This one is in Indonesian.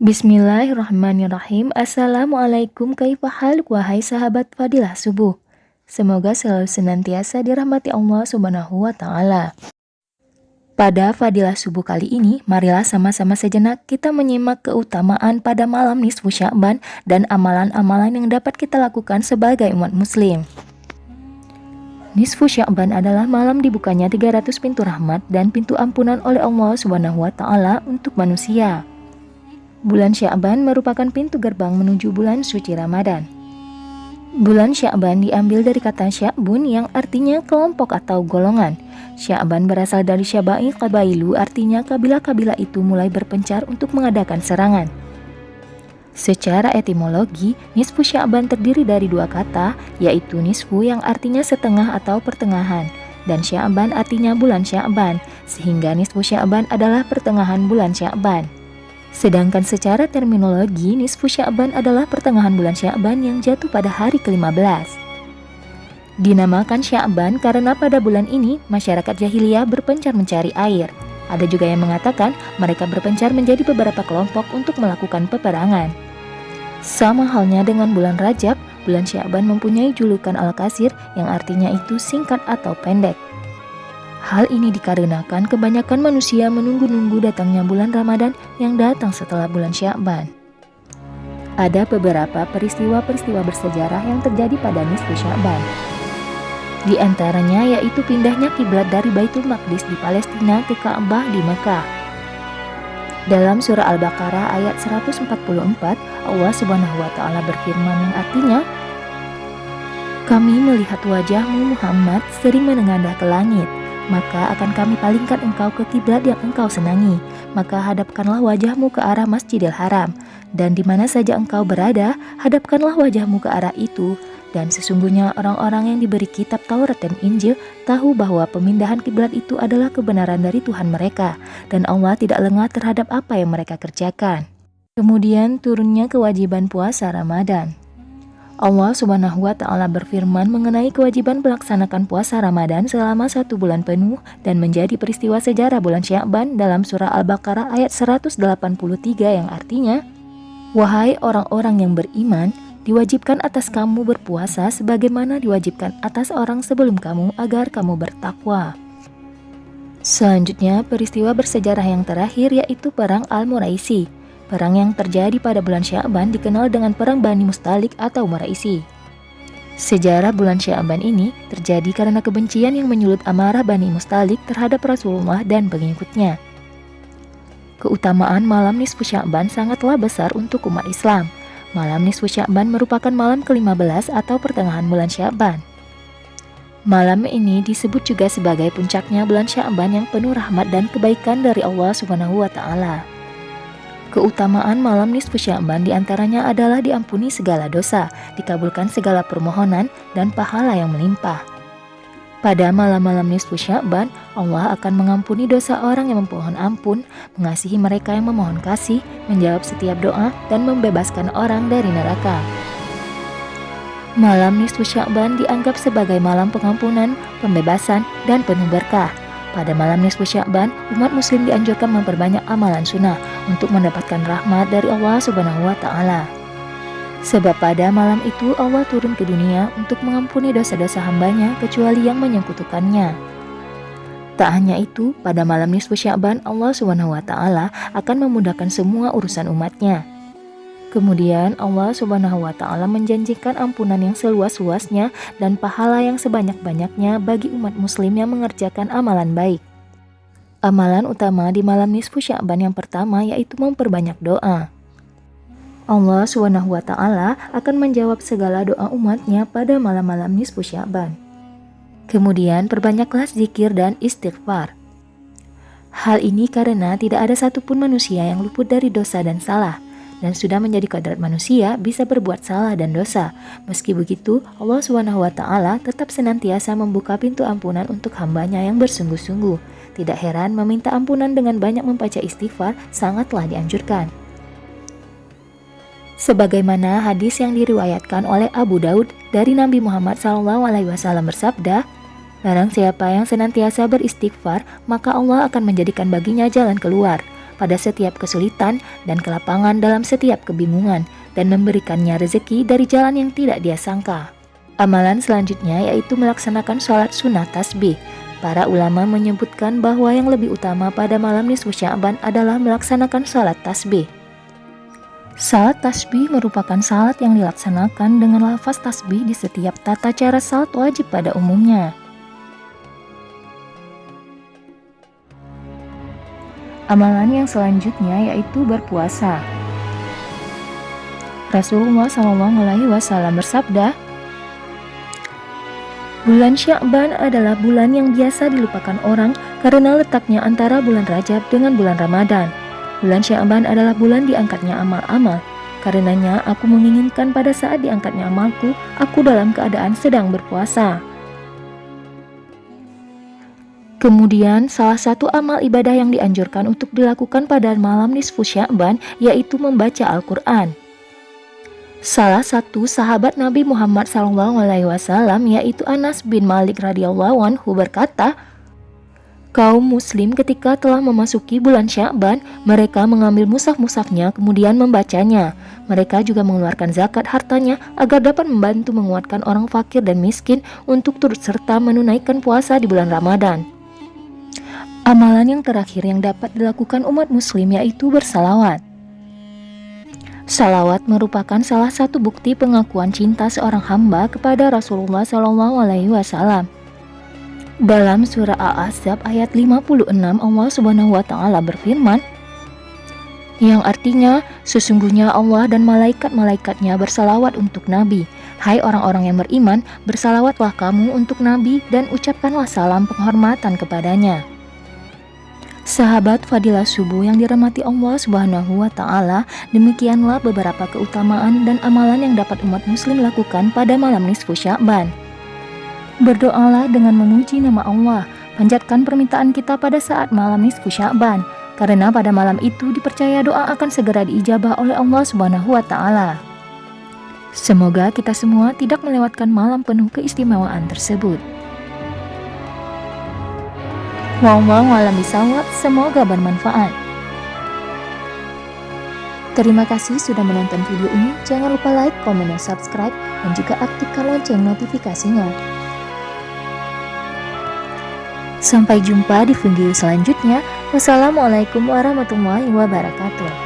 Bismillahirrahmanirrahim. Assalamualaikum kaifahal wahai sahabat fadilah subuh. Semoga selalu senantiasa dirahmati Allah Subhanahu wa Ta'ala. Pada fadilah subuh kali ini, marilah sama-sama sejenak kita menyimak keutamaan pada malam nisfu Sya'ban dan amalan-amalan yang dapat kita lakukan sebagai umat muslim. Nisfu Sya'ban adalah malam dibukanya 300 pintu rahmat dan pintu ampunan oleh Allah Subhanahu wa Ta'ala untuk manusia. Bulan Sya'ban merupakan pintu gerbang menuju bulan suci Ramadan. Bulan Sya'ban diambil dari kata Sya'bun yang artinya kelompok atau golongan. Sya'ban berasal dari Syaba'i Qabailu, artinya kabilah-kabilah itu mulai berpencar untuk mengadakan serangan. Secara etimologi, nisfu Sya'ban terdiri dari dua kata, yaitu nisfu yang artinya setengah atau pertengahan, dan Sya'ban artinya bulan Sya'ban, sehingga nisfu Sya'ban adalah pertengahan bulan Sya'ban. Sedangkan secara terminologi, nisfu Sya'ban adalah pertengahan bulan Sya'ban yang jatuh pada hari ke-15. Dinamakan Sya'ban karena pada bulan ini masyarakat jahiliyah berpencar mencari air. Ada juga yang mengatakan mereka berpencar menjadi beberapa kelompok untuk melakukan peperangan. Sama halnya dengan bulan Rajab, bulan Sya'ban mempunyai julukan Al-Qasir yang artinya itu singkat atau pendek. Hal ini dikarenakan kebanyakan manusia menunggu-nunggu datangnya bulan Ramadan yang datang setelah bulan Sya'ban. Ada beberapa peristiwa-peristiwa bersejarah yang terjadi pada nisfu Sya'ban. Di antaranya yaitu pindahnya kiblat dari Baitul Maqdis di Palestina ke Ka'bah di Mekah. Dalam surah Al-Baqarah ayat 144, Allah Subhanahu wa Ta'ala berfirman yang artinya, "Kami melihat wajahmu Muhammad sering menengadah ke langit, maka akan kami palingkan engkau ke kiblat yang engkau senangi. Maka hadapkanlah wajahmu ke arah Masjidil Haram, dan di mana saja engkau berada, hadapkanlah wajahmu ke arah itu. Dan sesungguhnya orang-orang yang diberi kitab Taurat dan Injil tahu bahwa pemindahan kiblat itu adalah kebenaran dari Tuhan mereka, dan Allah tidak lengah terhadap apa yang mereka kerjakan." Kemudian turunnya kewajiban puasa Ramadan. Allah Subhanahu wa Ta'ala berfirman mengenai kewajiban melaksanakan puasa Ramadan selama 1 bulan penuh dan menjadi peristiwa sejarah bulan Sya'ban dalam surah Al-Baqarah ayat 183 yang artinya, "Wahai orang-orang yang beriman, diwajibkan atas kamu berpuasa sebagaimana diwajibkan atas orang sebelum kamu agar kamu bertakwa." Selanjutnya, peristiwa bersejarah yang terakhir yaitu Perang Al-Muraisi. Perang yang terjadi pada bulan Sya'ban dikenal dengan Perang Bani Mustalik atau Muraisi. Sejarah bulan Sya'ban ini terjadi karena kebencian yang menyulut amarah Bani Mustalik terhadap Rasulullah dan pengikutnya. Keutamaan malam nisfu Sya'ban sangatlah besar untuk umat Islam. Malam nisfu Sya'ban merupakan malam ke-15 atau pertengahan bulan Sya'ban. Malam ini disebut juga sebagai puncaknya bulan Sya'ban yang penuh rahmat dan kebaikan dari Allah Subhanahu wa Ta'ala. Keutamaan malam nisfu Sya'ban diantaranya adalah diampuni segala dosa, dikabulkan segala permohonan, dan pahala yang melimpah. Pada malam-malam nisfu Sya'ban, Allah akan mengampuni dosa orang yang memohon ampun, mengasihi mereka yang memohon kasih, menjawab setiap doa, dan membebaskan orang dari neraka. Malam nisfu Sya'ban dianggap sebagai malam pengampunan, pembebasan, dan penuh berkah. Pada malam nisfu Sya'ban, umat muslim dianjurkan memperbanyak amalan sunnah untuk mendapatkan rahmat dari Allah Subhanahu wa Ta'ala. Sebab pada malam itu Allah turun ke dunia untuk mengampuni dosa-dosa hambanya kecuali yang menyekutukannya. Tak hanya itu, pada malam nisfu Sya'ban Allah Subhanahu wa Ta'ala akan memudahkan semua urusan umatnya. Kemudian Allah Subhanahu wa Ta'ala menjanjikan ampunan yang seluas-luasnya dan pahala yang sebanyak-banyaknya bagi umat muslim yang mengerjakan amalan baik. Amalan utama di malam nisfu Sya'ban yang pertama yaitu memperbanyak doa. Allah Subhanahu wa Ta'ala akan menjawab segala doa umatnya pada malam-malam nisfu Sya'ban. Kemudian perbanyaklah zikir dan istighfar. Hal ini karena tidak ada satupun manusia yang luput dari dosa dan salah, dan sudah menjadi kodrat manusia bisa berbuat salah dan dosa. Meski begitu, Allah Subhanahu wa Ta'ala tetap senantiasa membuka pintu ampunan untuk hambanya yang bersungguh-sungguh. Tidak heran meminta ampunan dengan banyak membaca istighfar sangatlah dianjurkan. Sebagaimana hadis yang diriwayatkan oleh Abu Daud dari Nabi Muhammad SAW bersabda, "Barang siapa yang senantiasa beristighfar, maka Allah akan menjadikan baginya jalan keluar. pada setiap kesulitan dan kelapangan dalam setiap kebingungan, dan memberikannya rezeki dari jalan yang tidak dia sangka. Amalan selanjutnya yaitu melaksanakan sholat sunnah tasbih. Para ulama menyebutkan bahwa yang lebih utama pada malam nisfu Sya'ban adalah melaksanakan sholat tasbih. Salat tasbih merupakan salat yang dilaksanakan dengan lafaz tasbih di setiap tata cara salat wajib pada umumnya. Amalan yang selanjutnya yaitu berpuasa. Rasulullah SAW bersabda, bulan Sya'ban adalah bulan yang biasa dilupakan orang karena letaknya antara bulan Rajab dengan bulan Ramadan. Bulan Sya'ban adalah bulan diangkatnya amal-amal. Karenanya aku menginginkan pada saat diangkatnya amalku, aku dalam keadaan sedang berpuasa. Kemudian salah satu amal ibadah yang dianjurkan untuk dilakukan pada malam nisfu Sya'ban yaitu membaca Al-Quran. Salah satu sahabat Nabi Muhammad SAW yaitu Anas bin Malik radhiyallahu anhu berkata, kaum muslim ketika telah memasuki bulan Sya'ban, mereka mengambil mushaf-mushafnya kemudian membacanya. Mereka juga mengeluarkan zakat hartanya agar dapat membantu menguatkan orang fakir dan miskin untuk turut serta menunaikan puasa di bulan Ramadan. Amalan yang terakhir yang dapat dilakukan umat muslim yaitu bersalawat. Salawat merupakan salah satu bukti pengakuan cinta seorang hamba kepada Rasulullah SAW. Dalam surah Al-Ahzab ayat 56 Allah Subhanahu wa taala berfirman, yang artinya sesungguhnya Allah dan malaikat-malaikatnya bersalawat untuk Nabi. Hai orang-orang yang beriman, bersalawatlah kamu untuk Nabi dan ucapkanlah salam penghormatan kepadanya. Sahabat Fadilah Subuh yang dirahmati Allah Subhanahu wa taala, demikianlah beberapa keutamaan dan amalan yang dapat umat muslim lakukan pada malam nisfu Sya'ban. Berdoalah dengan memuji nama Allah, panjatkan permintaan kita pada saat malam nisfu Sya'ban, karena pada malam itu dipercaya doa akan segera diijabah oleh Allah Subhanahu wa taala. Semoga kita semua tidak melewatkan malam penuh keistimewaan tersebut. Wallahu a'lam bishawab, semoga bermanfaat. Terima kasih sudah menonton video ini. Jangan lupa like, komen, dan subscribe, dan juga aktifkan lonceng notifikasinya. Sampai jumpa di video selanjutnya. Wassalamualaikum warahmatullahi wabarakatuh.